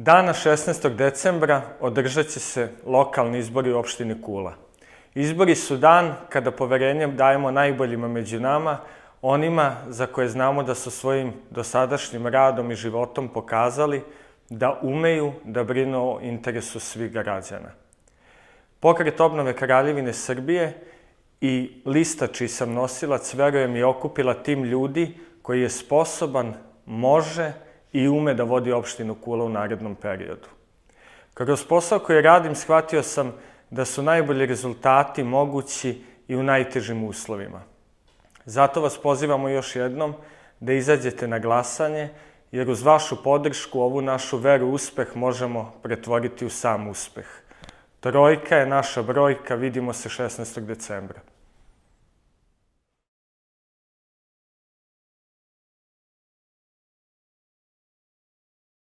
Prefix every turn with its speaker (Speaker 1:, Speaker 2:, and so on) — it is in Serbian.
Speaker 1: Dana 16. decembra održat će se lokalni izbori u opštini Kula. Izbori su dan kada poverenje dajemo najboljima među nama, onima za koje znamo da su svojim dosadašnjim radom i životom pokazali da umeju da brinu o interesu svih građana. Pokret obnove Kraljevine Srbije i lista čiji sam nosilac, verujem, je okupila tim ljudi koji je sposoban, može i ume da vodi opštinu Kula u narednom periodu. Kroz posao koji radim shvatio sam da su najbolji rezultati mogući i u najtežim uslovima. Zato vas pozivamo još jednom da izađete na glasanje, jer uz vašu podršku ovu našu veru u uspeh možemo pretvoriti u sam uspeh. Trojka je naša brojka, vidimo se 16. decembra.